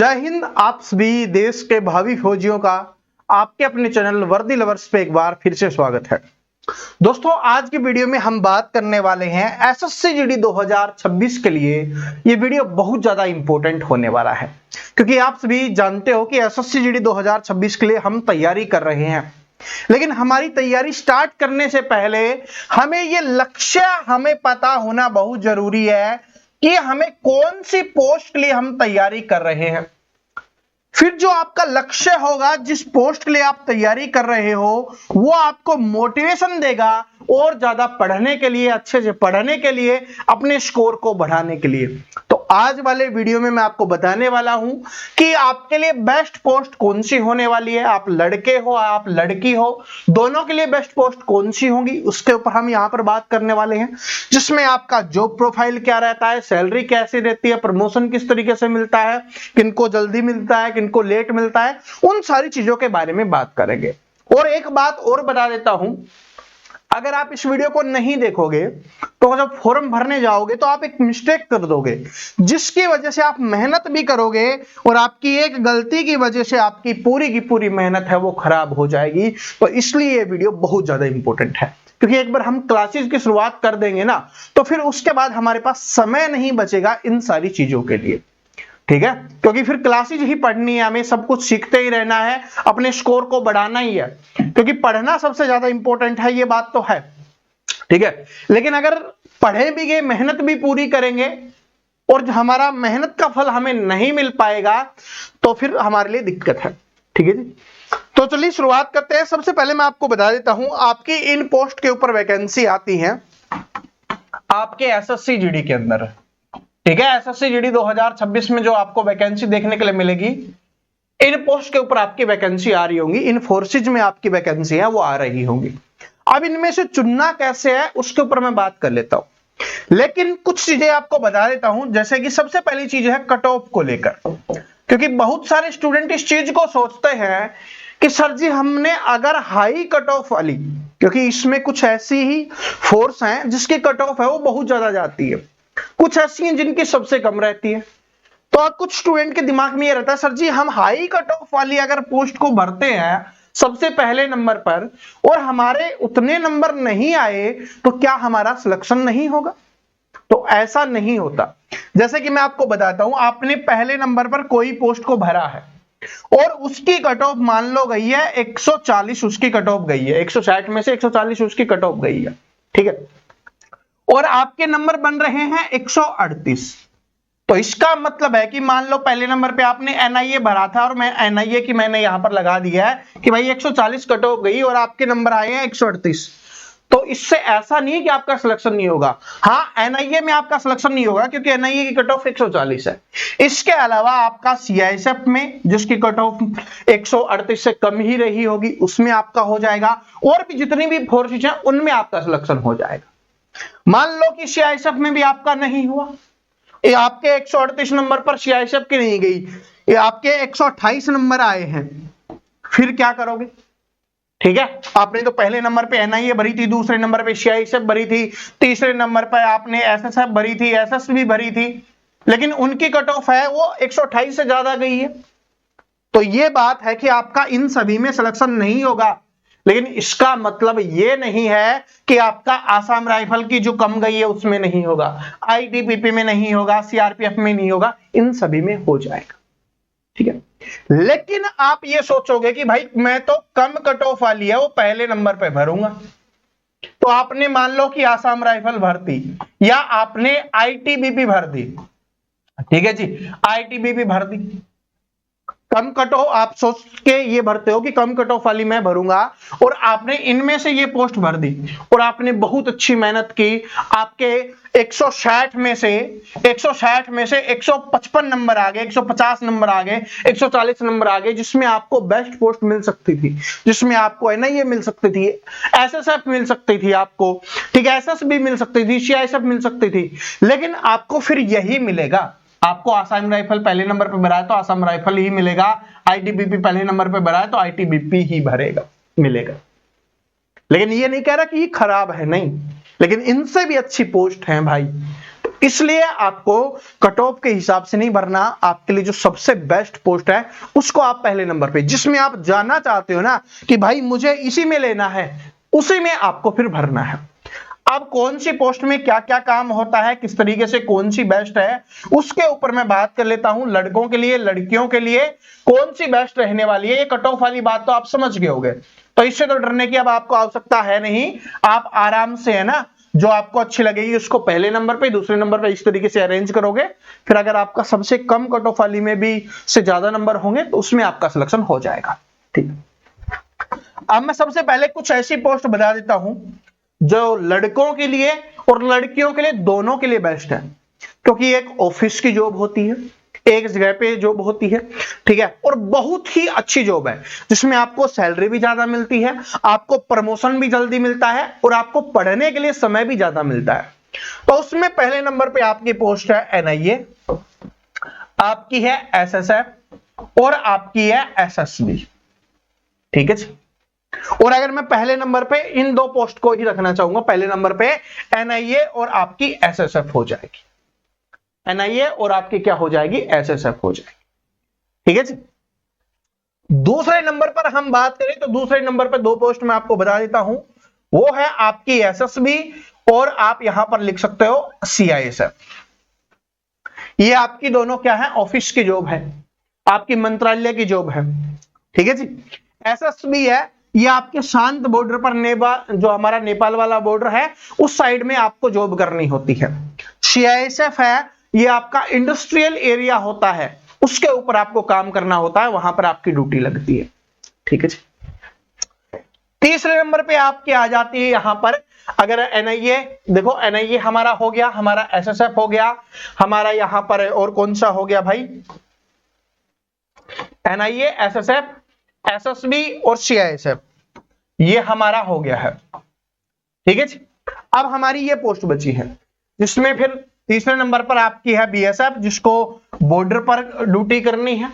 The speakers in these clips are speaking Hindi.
जय हिंद। आप सभी देश के भावी फौजियों का आपके अपने चैनल वर्दी लवर्स पे एक बार फिर से स्वागत है। दोस्तों, आज की वीडियो में हम बात करने वाले हैं एसएससी जीडी 2026 के लिए। ये वीडियो बहुत ज्यादा इंपॉर्टेंट होने वाला है क्योंकि आप सभी जानते हो कि एसएससी जीडी 2026 के लिए हम तैयारी कर रहे हैं, लेकिन हमारी तैयारी स्टार्ट करने से पहले हमें ये लक्ष्य हमें पता होना बहुत जरूरी है कि हमें कौन सी पोस्ट के लिए हम तैयारी कर रहे हैं। फिर जो आपका लक्ष्य होगा, जिस पोस्ट के लिए आप तैयारी कर रहे हो, वो आपको मोटिवेशन देगा और ज्यादा पढ़ने के लिए, अच्छे से पढ़ने के लिए, अपने स्कोर को बढ़ाने के लिए। तो आज वाले वीडियो में मैं आपको बताने वाला हूं कि आपके लिए बेस्ट पोस्ट कौन सी होने वाली है। आप लड़के हो, आप लड़की हो, दोनों के लिए बेस्ट पोस्ट कौन सी होंगी, उसके ऊपर हम यहां पर बात करने वाले हैं। जिसमें आपका जॉब प्रोफाइल क्या रहता है, सैलरी कैसी रहती है, प्रमोशन किस तरीके से मिलता है, किनको जल्दी मिलता है, किनको लेट मिलता है, उन सारी चीजों के बारे में बात करेंगे। और एक बात और बता देता हूं, अगर आप इस वीडियो को नहीं देखोगे तो जब फॉर्म भरने जाओगे तो आप एक मिस्टेक कर दोगे, जिसकी वजह से आप मेहनत भी करोगे और आपकी एक गलती की वजह से आपकी पूरी की पूरी मेहनत है वो खराब हो जाएगी। तो इसलिए ये वीडियो बहुत ज्यादा इंपॉर्टेंट है, क्योंकि एक बार हम क्लासेस की शुरुआत कर देंगे ना, तो फिर उसके बाद हमारे पास समय नहीं बचेगा इन सारी चीजों के लिए, ठीक है। क्योंकि फिर क्लासेज ही पढ़नी है, हमें सब कुछ सीखते ही रहना है, अपने स्कोर को बढ़ाना ही है, क्योंकि पढ़ना सबसे ज्यादा इंपॉर्टेंट है, ये बात तो है, ठीक है। लेकिन अगर पढ़े भी गए, मेहनत भी पूरी करेंगे और हमारा मेहनत का फल हमें नहीं मिल पाएगा तो फिर हमारे लिए दिक्कत है, ठीक है जी। तो चलिए शुरुआत करते हैं। सबसे पहले मैं आपको बता देता हूं, आपकी इन पोस्ट के ऊपर वैकेंसी आती है आपके एसएससी जीडी के अंदर, ठीक है। एसएससी जीडी 2026 में जो आपको वैकेंसी देखने के लिए मिलेगी, इन पोस्ट के ऊपर आपकी वैकेंसी आ रही होंगी, इन फोर्सेज में आपकी वैकेंसी है वो आ रही होंगी। अब इनमें से चुनना कैसे है उसके ऊपर मैं बात कर लेता हूं, लेकिन कुछ चीजें आपको बता देता हूं। जैसे कि सबसे पहली चीज है कट ऑफ को लेकर, क्योंकि बहुत सारे स्टूडेंट इस चीज को सोचते हैं कि सर जी हमने अगर हाई कट ऑफ वाली, क्योंकि इसमें कुछ ऐसी ही फोर्स हैं जिसकी कट ऑफ है वो बहुत ज्यादा जाती है, कुछ ऐसी हैं जिनकी सबसे कम रहती है। तो कुछ स्टूडेंट के दिमाग में ये रहता है सर जी हम हाई कट ऑफ वाली अगर पोस्ट को भरते हैं सबसे पहले नंबर पर और हमारे उतने नंबर नहीं आए तो क्या हमारा सिलेक्शन नहीं होगा? तो ऐसा नहीं होता। जैसे कि मैं आपको बताता हूं, आपने पहले नंबर पर कोई पोस्ट को भरा है और उसकी कट ऑफ मान लो गई है 140, उसकी कट ऑफ गई है 160 में से 140 उसकी कट ऑफ गई है, ठीक है, और आपके नंबर बन रहे हैं 138। तो इसका मतलब है कि मान लो पहले नंबर पे आपने एनआईए भरा था और मैं एनआईए की मैंने यहां पर लगा दिया है कि भाई 140 कट ऑफ गई और आपके नंबर आए हैं 138। तो इससे ऐसा नहीं है कि आपका सिलेक्शन नहीं होगा। हाँ, एनआईए में आपका सिलेक्शन नहीं होगा क्योंकि एनआईए की कट ऑफ 140 है। इसके अलावा आपका सीआईएसएफ में जिसकी कट ऑफ 138 से कम ही रही होगी उसमें आपका हो जाएगा, और भी जितनी भी फोर्सेज हैं उनमें आपका सिलेक्शन हो जाएगा। मान लो कि सीआईएसएफ में भी आपका नहीं हुआ, ये आपके 138 नंबर पर सीआईएसएफ की नहीं गई, ये आपके 128 नंबर आए हैं, फिर क्या करोगे? ठीक है, आपने तो पहले नंबर पे एनआईए भरी थी, दूसरे नंबर पे सीआईएसएफ भरी थी, तीसरे नंबर पे आपने एसएसएफ भरी थी, एसएस भी भरी थी, लेकिन उनकी कट ऑफ है वो 128 से ज्यादा गई है। तो ये बात है कि आपका इन सभी में सिलेक्शन नहीं होगा, लेकिन इसका मतलब ये नहीं है कि आपका आसाम राइफल की जो कम गई है उसमें नहीं होगा, आईटीबीपी में नहीं होगा, सीआरपीएफ में नहीं होगा, इन सभी में हो जाएगा, ठीक है। लेकिन आप ये सोचोगे कि भाई मैं तो कम कट ऑफ वाली है वो पहले नंबर पे भरूंगा। तो आपने मान लो कि आसाम राइफल भर दी या आपने आईटीबीपी भर दी, ठीक है जी, आईटीबीपी भर दी, कम कट ऑफ आप सोच के ये भरते हो कि कम कट ऑफ वाली मैं भरूंगा, और आपने इनमें से ये पोस्ट भर दी और आपने बहुत अच्छी मेहनत की, आपके 160 में से 155 नंबर आ गए, 150 नंबर आ गए, 140 नंबर आ गए, जिसमें आपको बेस्ट पोस्ट मिल सकती थी, जिसमें आपको एनआईए मिल सकती थी, एसएसएफ मिल सकती थी आपको, ठीक है, एसएस भी मिल सकती थी, सीआईएसएफ मिल सकती थी, लेकिन आपको फिर यही मिलेगा। आपको आसाम राइफल पहले नंबर पे भरा है तो आसाम राइफल ही मिलेगा, आईटीबीपी पहले नंबर पे भरा है तो आईटीबीपी ही भरेगा मिलेगा। लेकिन ये नहीं कह रहा कि ये खराब है, नहीं, लेकिन इनसे भी अच्छी पोस्ट है भाई। इसलिए आपको कट ऑफ के हिसाब से नहीं भरना, आपके लिए जो सबसे बेस्ट पोस्ट है उसको आप पहले नंबर पे, जिसमें आप जानना चाहते हो ना कि भाई मुझे इसी में लेना है, उसी में आपको फिर भरना है। अब कौन सी पोस्ट में क्या क्या काम होता है, किस तरीके से कौन सी बेस्ट है, उसके ऊपर मैं बात कर लेता हूं। लड़कों के लिए, लड़कियों के लिए कौन सी बेस्ट रहने वाली है, ये कट ऑफ वाली बात तो आप समझ गए होंगे, तो इससे तो डरने की अब आपको आवश्यकता है नहीं। आप आराम से, है ना, जो आपको अच्छी लगेगी उसको पहले नंबर पे, दूसरे नंबर पे इस तरीके से अरेंज करोगे, फिर अगर आपका सबसे कम कट ऑफ वाली में भी से ज्यादा नंबर होंगे तो उसमें आपका सिलेक्शन हो जाएगा। ठीक, अब मैं सबसे पहले कुछ ऐसी पोस्ट बता देता हूं जो लड़कों के लिए और लड़कियों के लिए दोनों के लिए बेस्ट है, क्योंकि एक ऑफिस की जॉब होती है, एक जगह पे जॉब होती है, ठीक है, और बहुत ही अच्छी जॉब है जिसमें आपको सैलरी भी ज्यादा मिलती है, आपको प्रमोशन भी जल्दी मिलता है और आपको पढ़ने के लिए समय भी ज्यादा मिलता है। तो उसमें पहले नंबर पे आपकी पोस्ट है एनआईए, आपकी है एसएसएफ और आपकी है एसएसबी। ठीक है जी। और अगर मैं पहले नंबर पे इन दो पोस्ट को ही रखना चाहूंगा, पहले नंबर पे एनआईए और आपकी एसएसएफ हो जाएगी, एनआईए और आपकी क्या हो जाएगी, एसएसएफ हो जाएगी। ठीक है जी। दूसरे नंबर पर हम बात करें तो दूसरे नंबर पर दो पोस्ट मैं आपको बता देता हूं, वो है आपकी एसएसबी और आप यहां पर लिख सकते हो सीआईएसएफ। ये आपकी दोनों क्या है, ऑफिस की जॉब है, आपकी मंत्रालय की जॉब है। ठीक है जी। एसएसबी है, ये आपके शांत बॉर्डर पर, नेपाल, जो हमारा नेपाल वाला बॉर्डर है उस साइड में आपको जॉब करनी होती है। सीआईएसएफ है, ये आपका इंडस्ट्रियल एरिया होता है, उसके ऊपर आपको काम करना होता है, वहां पर आपकी ड्यूटी लगती है। ठीक है जी। तीसरे नंबर पे आपकी आ जाती है यहां पर, अगर एनआईए, देखो एनआईए हमारा हो गया, हमारा एसएसएफ हो गया, हमारा यहां पर और कौन सा हो गया भाई, एनआईए, एसएसएफ, एसएसबी और सीआईएसएफ, ये हमारा हो गया है। ठीक है जी। अब हमारी ये पोस्ट बची है जिसमें फिर तीसरे नंबर पर आपकी है बीएसएफ, जिसको बॉर्डर पर ड्यूटी करनी है।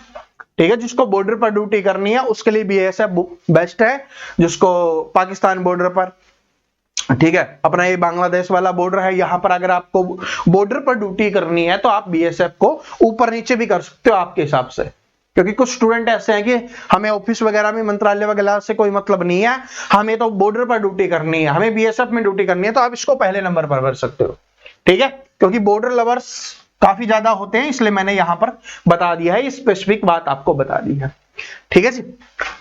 ठीक है, जिसको बॉर्डर पर ड्यूटी करनी है उसके लिए बीएसएफ बेस्ट है, जिसको पाकिस्तान बॉर्डर पर, ठीक है, अपना ये बांग्लादेश वाला बॉर्डर है, यहां पर अगर आपको बॉर्डर पर ड्यूटी करनी है तो आप बीएसएफ को ऊपर नीचे भी कर सकते हो आपके हिसाब से, क्योंकि कुछ स्टूडेंट ऐसे हैं कि हमें ऑफिस वगैरह में, मंत्रालय वगैरह से कोई मतलब नहीं है, हमें तो बॉर्डर पर ड्यूटी करनी है, हमें बीएसएफ में ड्यूटी करनी है, तो आप इसको पहले नंबर पर भर सकते हो। ठीक है, क्योंकि बॉर्डर लवर्स काफी ज्यादा होते हैं, इसलिए मैंने यहां पर बता दिया है, स्पेसिफिक बात आपको बता दी है। ठीक है जी।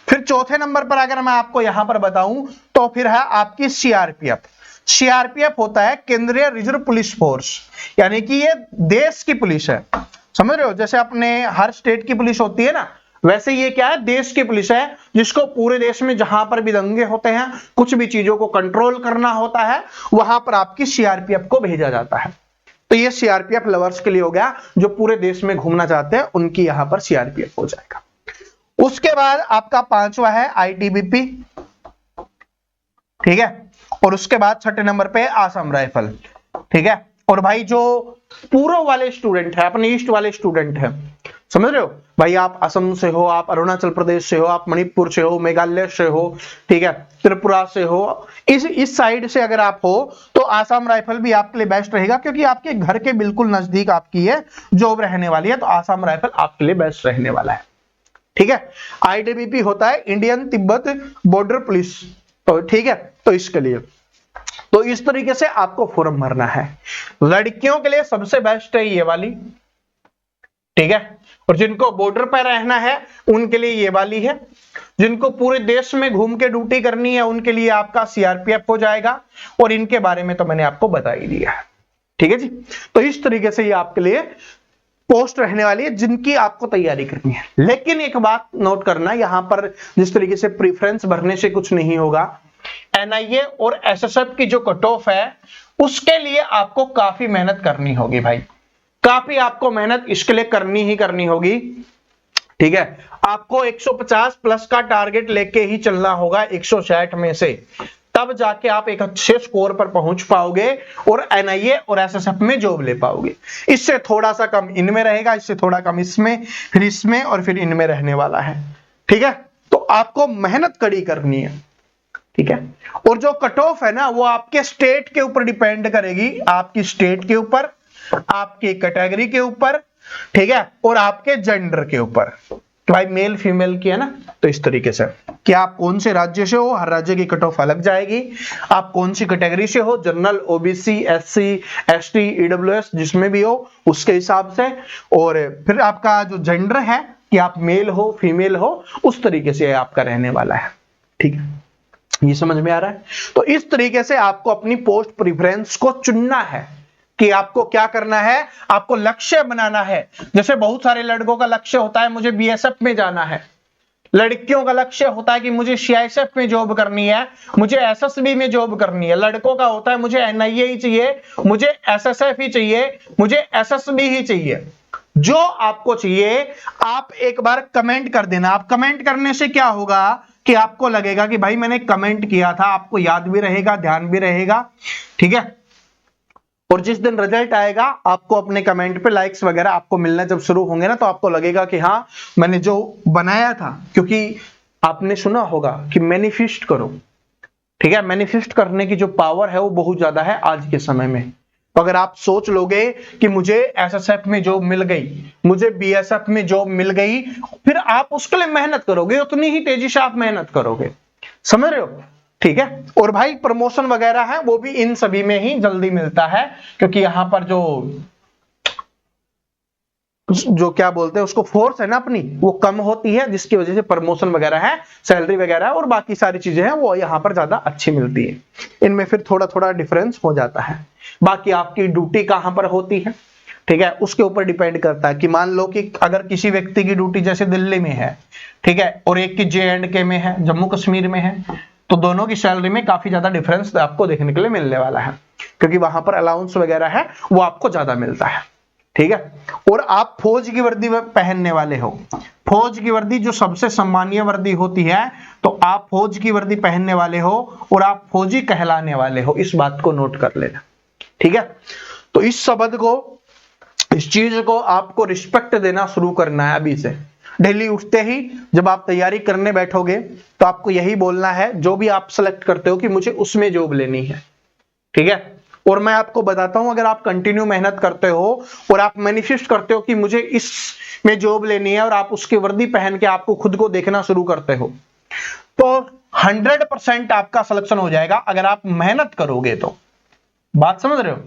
फिर चौथे नंबर पर अगर मैं आपको यहां पर बताऊं तो फिर है आपकी सीआरपीएफ। सीआरपीएफ होता है केंद्रीय रिजर्व पुलिस फोर्स, यानी कि ये देश की पुलिस है, समझ रहे हो, जैसे अपने हर स्टेट की पुलिस होती है ना, वैसे ये क्या है, देश की पुलिस है, जिसको पूरे देश में जहां पर भी दंगे होते हैं, कुछ भी चीजों को कंट्रोल करना होता है, वहां पर आपकी सीआरपीएफ को भेजा जाता है। तो ये सीआरपीएफ लवर्स के लिए हो गया, जो पूरे देश में घूमना चाहते हैं उनकी यहां पर सीआरपीएफ हो जाएगा। उसके बाद आपका पांचवा है आईटीबीपी। ठीक है, और उसके बाद छठे नंबर पे आसाम राइफल। ठीक है, और भाई जो पूर्व वाले स्टूडेंट है, अपने ईस्ट वाले स्टूडेंट है, समझ रहे हो भाई, आप असम से हो, आप अरुणाचल प्रदेश से हो, आप मणिपुर से हो, मेघालय से हो, ठीक है, त्रिपुरा से हो, इस साइड से अगर आप हो तो आसाम राइफल भी आपके लिए बेस्ट रहेगा, क्योंकि आपके घर के बिल्कुल नजदीक आपकी ये जॉब रहने वाली है, तो आसाम राइफल आपके लिए बेस्ट रहने वाला है। ठीक है, आईटीबीपी होता है इंडियन तिब्बत बॉर्डर पुलिस, तो ठीक है, तो इसके लिए तो इस तरीके से आपको फॉर्म भरना है। लड़कियों के लिए सबसे बेस्ट है ये वाली, ठीक है, और जिनको बॉर्डर पर रहना है उनके लिए ये वाली है, जिनको पूरे देश में घूम के ड्यूटी करनी है उनके लिए आपका सीआरपीएफ हो जाएगा, और इनके बारे में तो मैंने आपको बता ही दिया है। ठीक है जी। तो इस तरीके से ये आपके लिए पोस्ट रहने वाली है जिनकी आपको तैयारी करनी है। लेकिन एक बात नोट करना, यहां पर जिस तरीके से प्रीफरेंस भरने से कुछ नहीं होगा, एनआईए और एसएसएफ की जो कट ऑफ है उसके लिए आपको काफी मेहनत करनी होगी भाई, काफी आपको मेहनत इसके लिए करनी ही करनी होगी। ठीक है, आपको 150 प्लस का टारगेट लेके ही चलना होगा 160 में से, तब जाके आप एक अच्छे स्कोर पर पहुंच पाओगे और एनआईए और एसएसएफ में जॉब ले पाओगे। इससे थोड़ा सा कम इनमें रहेगा, इससे थोड़ा कम इसमें, फिर इसमें और फिर इनमें रहने वाला है। ठीक है, तो आपको मेहनत कड़ी करनी है। ठीक है, और जो कट ऑफ है ना वो आपके स्टेट के ऊपर डिपेंड करेगी, आपकी स्टेट के ऊपर, आपकी कैटेगरी के ऊपर, ठीक है, और आपके जेंडर के ऊपर, भाई मेल फीमेल की है ना। तो इस तरीके से कि आप कौन से राज्य से हो, हर राज्य की कट ऑफ अलग जाएगी। आप कौन सी कैटेगरी से हो, general, OBC, SC, ST, EWS, जिसमें भी हो उसके हिसाब से। और फिर आपका जो जेंडर है कि आप मेल हो फीमेल हो, उस तरीके से आपका रहने वाला है। ठीक है, ये समझ में आ रहा है। तो इस तरीके से आपको अपनी पोस्ट प्रेफरेंस को चुनना है कि आपको क्या करना है, आपको लक्ष्य बनाना है। जैसे बहुत सारे लड़कों का लक्ष्य होता है मुझे बीएसएफ में जाना है, लड़कियों का लक्ष्य होता है कि मुझे सीआईएसएफ में जॉब करनी है, मुझे एसएसबी में जॉब करनी है। लड़कों का होता है मुझे एनआईए ही चाहिए, मुझे एसएसएफ ही चाहिए, मुझे एसएसबी ही चाहिए। जो आपको चाहिए आप एक बार कमेंट कर देना। आप कमेंट करने से क्या होगा कि आपको लगेगा कि भाई मैंने कमेंट किया था, आपको याद भी रहेगा, ध्यान भी रहेगा। ठीक है, और जिस दिन रिजल्ट आएगा आपको अपने कमेंट पे लाइक्स वगैरह आपको मिलना जब शुरू होंगे ना, तो आपको लगेगा कि हाँ मैंने जो बनाया था। क्योंकि आपने सुना होगा कि मैनिफेस्ट करो, ठीक है, मैनिफेस्ट करने की जो पावर है वो बहुत ज्यादा है आज के समय में। तो अगर आप सोच लोगे कि मुझे एसएसएफ में जॉब मिल गई, मुझे बीएसएफ में जॉब मिल गई, फिर आप उसके लिए मेहनत करोगे, उतनी ही तेजी से आप मेहनत करोगे। समझ रहे हो? ठीक है, और भाई प्रमोशन वगैरह है वो भी इन सभी में ही जल्दी मिलता है, क्योंकि यहां पर जो क्या बोलते हैं उसको फोर्स है ना अपनी, वो कम होती है, जिसकी वजह से प्रमोशन वगैरह है, सैलरी वगैरह और बाकी सारी चीजें हैं वो यहाँ पर ज्यादा अच्छी मिलती है। इनमें फिर थोड़ा थोड़ा डिफरेंस हो जाता है। बाकी आपकी ड्यूटी कहां पर होती है, ठीक है, उसके ऊपर डिपेंड करता है। कि मान लो कि अगर किसी व्यक्ति की ड्यूटी जैसे दिल्ली में है, ठीक है, और एक की JNK में है, जम्मू कश्मीर में है, तो दोनों की सैलरी में काफी ज्यादा डिफरेंस आपको देखने के लिए मिलने वाला है, क्योंकि वहां पर अलाउंस वगैरह है वो आपको ज्यादा मिलता है। ठीक है, और आप फौज की वर्दी पहनने वाले हो, फौज की वर्दी जो सबसे सम्मानीय वर्दी होती है, तो आप फौज की वर्दी पहनने वाले हो और आप फौजी कहलाने वाले हो। इस बात को नोट कर लेना। ठीक है, तो इस शब्द को, इस चीज को आपको रिस्पेक्ट देना शुरू करना है अभी से। डेली उठते ही जब आप तैयारी करने बैठोगे तो आपको यही बोलना है, जो भी आप सेलेक्ट करते हो कि मुझे उसमें जॉब लेनी है। ठीक है, और मैं आपको बताता हूं, अगर आप कंटिन्यू मेहनत करते हो और आप मैनिफेस्ट करते हो कि मुझे इसमें जॉब लेनी है, और आप उसकी वर्दी पहन के आपको खुद को देखना शुरू करते हो, तो 100% आपका सिलेक्शन हो जाएगा अगर आप मेहनत करोगे तो। बात समझ रहे हो?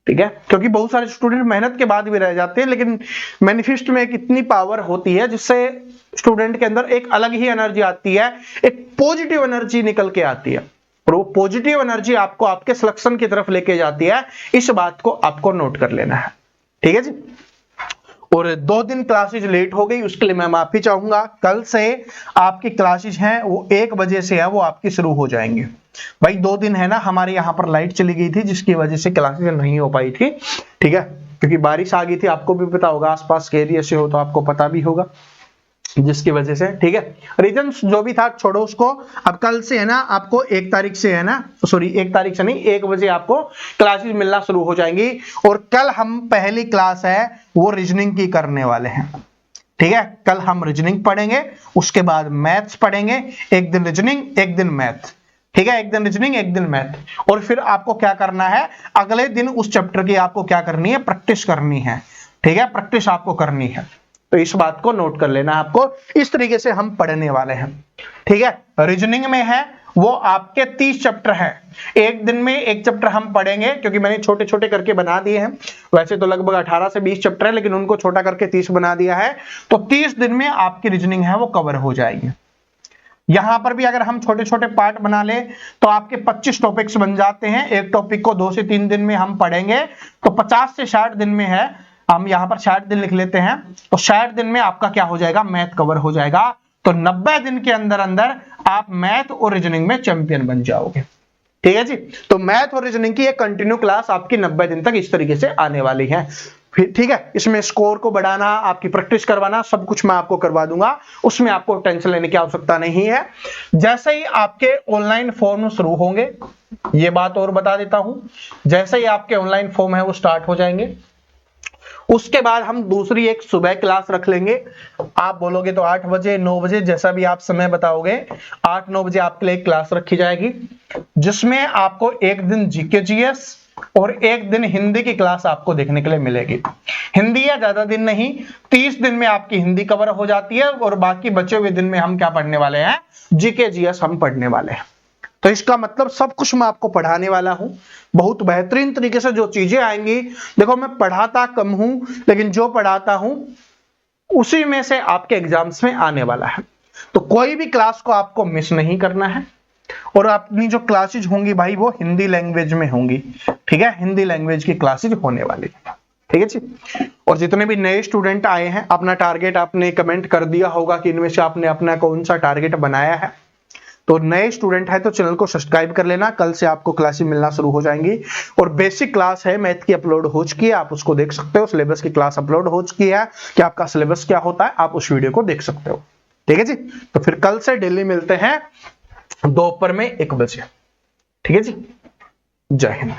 ठीक है, क्योंकि बहुत सारे स्टूडेंट मेहनत के बाद भी रह जाते हैं, लेकिन मैनिफेस्ट में एक इतनी पावर होती है जिससे स्टूडेंट के अंदर एक अलग ही एनर्जी आती है, एक पॉजिटिव एनर्जी निकल के आती है, और वो पॉजिटिव एनर्जी आपको आपके सिलेक्शन की तरफ लेके जाती है। इस बात को आपको नोट कर लेना है। ठीक है जी। और 2 दिन क्लासेज लेट हो गई, उसके लिए मैं माफी चाहूंगा। कल से आपकी क्लासेज हैं वो 1 बजे से है, वो आपकी शुरू हो जाएंगे। भाई 2 दिन है ना, हमारे यहाँ पर लाइट चली गई थी जिसकी वजह से क्लासेज नहीं हो पाई थी। ठीक है, क्योंकि बारिश आ गई थी, आपको भी पता होगा, आसपास के एरिया से हो तो आपको पता भी होगा, जिसकी वजह से। ठीक है, रीजन जो भी था छोड़ो उसको। अब कल से है ना आपको 1 तारीख से है ना, सॉरी 1 तारीख से नहीं, 1 बजे आपको क्लासेस मिलना शुरू हो जाएंगी। और कल हम पहली क्लास है वो रीजनिंग की करने वाले हैं। ठीक है, कल हम रीजनिंग पढ़ेंगे, उसके बाद मैथ्स पढ़ेंगे। एक दिन रीजनिंग एक दिन मैथ। ठीक है, एक दिन रीजनिंग एक दिन मैथ। और फिर आपको क्या करना है, अगले दिन उस चैप्टर की आपको क्या करनी है, प्रैक्टिस करनी है। ठीक है, प्रैक्टिस आपको करनी है, तो इस बात को नोट कर लेना। आपको इस तरीके से हम पढ़ने वाले हैं। ठीक है, रीजनिंग में है वो आपके 30 चैप्टर हैं। एक दिन में एक चैप्टर हम पढ़ेंगे, क्योंकि मैंने छोटे छोटे करके बना दिए हैं। वैसे तो लगभग 18 से 20 चैप्टर है, लेकिन उनको छोटा करके 30 बना दिया है। तो 30 दिन में आपकी रीजनिंग है वो कवर हो जाएगी। यहां पर भी अगर हम छोटे छोटे पार्ट बना ले तो आपके 25 टॉपिक्स बन जाते हैं। एक टॉपिक को 2 से 3 दिन में हम पढ़ेंगे, तो 50 से 60 दिन में है। हम यहां पर 60 दिन लिख लेते हैं, तो 60 दिन में आपका क्या हो जाएगा, मैथ कवर हो जाएगा। तो 90 दिन के अंदर अंदर आप मैथ और रीजनिंग में चैंपियन बन जाओगे। ठीक है जी। तो मैथ और रीजनिंग की एक कंटिन्यू क्लास आपकी 90 दिन तक इस तरीके से आने वाली है। फिर ठीक है, इसमें स्कोर को बढ़ाना, आपकी प्रैक्टिस करवाना, सब कुछ मैं आपको करवा दूंगा, उसमें आपको टेंशन लेने की आवश्यकता नहीं है। जैसे ही आपके ऑनलाइन फॉर्म शुरू होंगे, ये बात और बता देता हूं, जैसे ही आपके ऑनलाइन फॉर्म है वो स्टार्ट हो जाएंगे, उसके बाद हम दूसरी एक सुबह क्लास रख लेंगे। आप बोलोगे तो 8 बजे 9 बजे, जैसा भी आप समय बताओगे, 8-9 बजे आपके लिए क्लास रखी जाएगी, जिसमें आपको एक दिन जीके जीएस, और एक दिन हिंदी की क्लास आपको देखने के लिए मिलेगी। हिंदी या ज्यादा दिन नहीं, 30 दिन में आपकी हिंदी कवर हो जाती है और बाकी बचे हुए दिन में हम क्या पढ़ने वाले हैं, जीके जीएस हम पढ़ने वाले हैं। तो इसका मतलब सब कुछ मैं आपको पढ़ाने वाला हूं, बहुत बेहतरीन तरीके से जो चीजें आएंगी। देखो मैं पढ़ाता कम हूं, लेकिन जो पढ़ाता हूं उसी में से आपके एग्जाम्स में आने वाला है। तो कोई भी क्लास को आपको मिस नहीं करना है। और अपनी जो क्लासेज होंगी भाई वो हिंदी लैंग्वेज में होंगी, ठीक है, हिंदी लैंग्वेज की क्लासेज होने वाली है, ठीक है जी। और जितने भी नए स्टूडेंट आए हैं, अपना टारगेट आपने कमेंट कर दिया होगा कि इनमें से आपने अपना कौन सा टारगेट बनाया है। तो नए स्टूडेंट है तो चैनल को सब्सक्राइब कर लेना, कल से आपको क्लासेस मिलना शुरू हो जाएंगी। और बेसिक क्लास है मैथ की अपलोड हो चुकी है, आप उसको देख सकते हो। सिलेबस की क्लास अपलोड हो चुकी है कि आपका सिलेबस क्या होता है, आप उस वीडियो को देख सकते हो, ठीक है जी। तो फिर कल से डेली मिलते हैं दोपहर में 1 बजे, ठीक है जी। जय हिंद।